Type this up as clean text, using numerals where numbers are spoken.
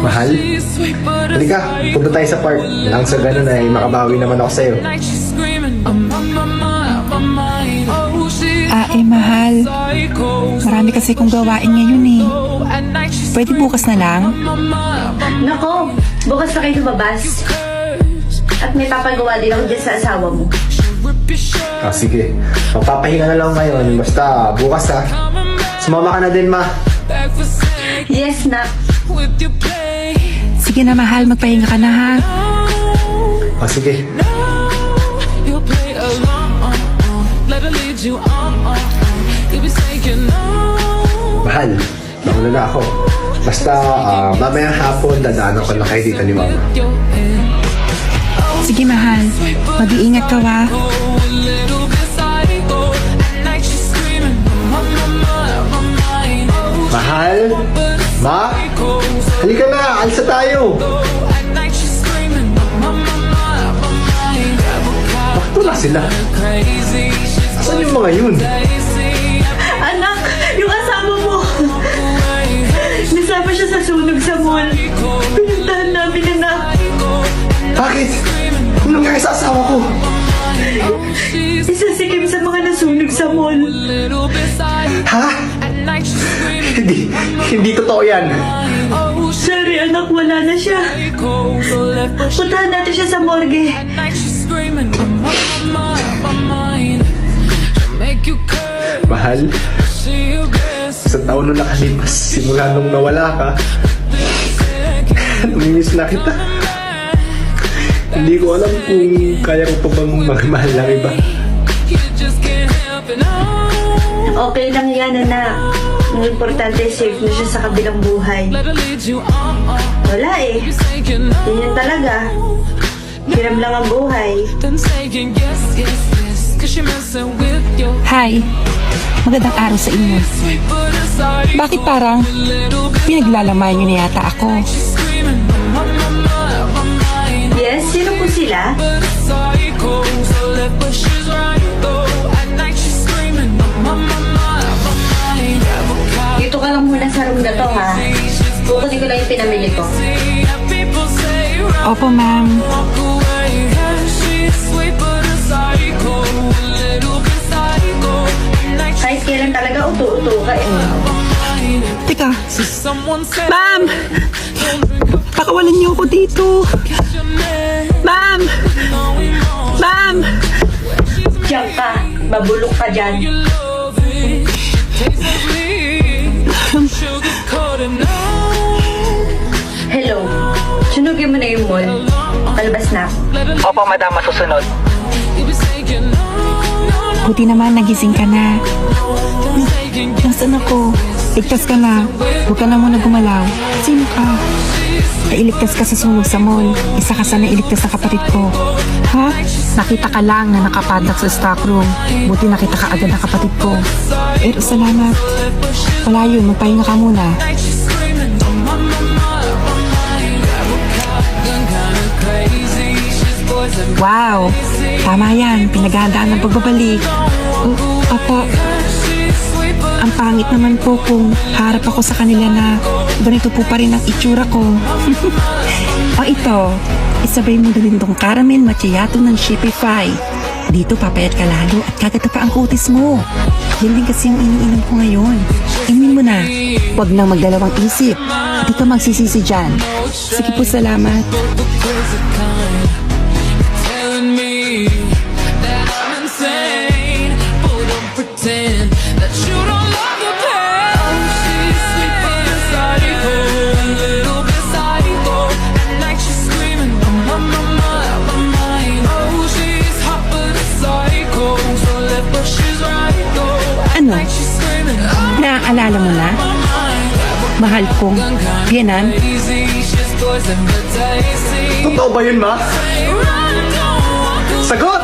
Mahal? Halika, punta tayo sa park. Nang sa ganun ay makabawi naman ako sa'yo. Mahal. Marami kasi kong gawain ngayon eh. Pwede bukas na lang? Nako, bukas na kayo lumabas. At may papagawa din ako dyan sa asawa mo. Sige. Magpapahinga na lang ngayon. Basta bukas ha. Sumama ka na din, ma. Yes, nak. Sige na mahal, magpahinga ka na ha. Sige. Mahal, nauna na ako. Basta mamayang hapon, dadaanan ko na kayo dito ni mama. Sige mahal, mag-iingat ka wa. Mahal? Ma? Halika na, alsa tayo. Bakit wala sila? Asan yung mga yun? Anak, yung asawa mo. Nasama siya sa sunog sa mall. Pinuntahan namin, anak. Bakit? Ano nangyari sa asawa ko? Isasikim sa mga nasunog sa mall. Ha? Hindi totoo yan. Sorry, anak, wala na siya. Puntahan natin siya sa morgue. Mahal, sa taon na nakalipas, simula nung nawala ka, namimiss na kita. Hindi ko alam kung kaya ko pa bang magmahal ng iba. Okay lang yan, anak. Ang importante, safe na siya sa kabilang buhay. Wala eh. Ganyan talaga. Hiram lang ang buhay. Hi, magandang araw sa inyo. Bakit parang pinaglalamayan niyo na yata ako? Yes, sino po sila? Dito ka lang muna sa room na to, ha? Kukunin ko lang yung pinamili ko. Opo ma'am. Kahit kailan talaga uto-uto ka eh. Teka, ma'am! Pakawalan niyo ako dito. Ma'am! Ma'am! Diyan ka, mabulok ka dyan. Hello, sunugin mo na yung mall. Palabas na. Opo madam, masusunod. Buti naman nagising ka na. Nasaan ako? Ligtas ka na. Huwag ka na muna gumalaw. Sino ka? Nailigtas ka sa sunog sa mall. Isa ka sa nailigtas na kapatid ko. Ha? Nakita ka lang na nakapadlock sa stock room. Buti nakita ka agad ng kapatid ko. Pero salamat. Wala yun, magpahinga ka muna. Wow! Tama yan, pinaghandaan ng pagbabalik. Papa, ang pangit naman po kung harap ako sa kanila na ganito po pa rin ang itsura ko. O ito, isabay mo na din tong caramel macchiato ng Shopify. Dito papayat ka lalo at kagata pa ang kutis mo. Yan din kasi ang iniinom ko ngayon. Inumin mo na. Huwag nang magdalawang isip. Hindi ka magsisisi dyan. Sige po, salamat. Ano? Naaalala mo na? Mahal kong biyenan? Totoo ba yun, ma? Sagot!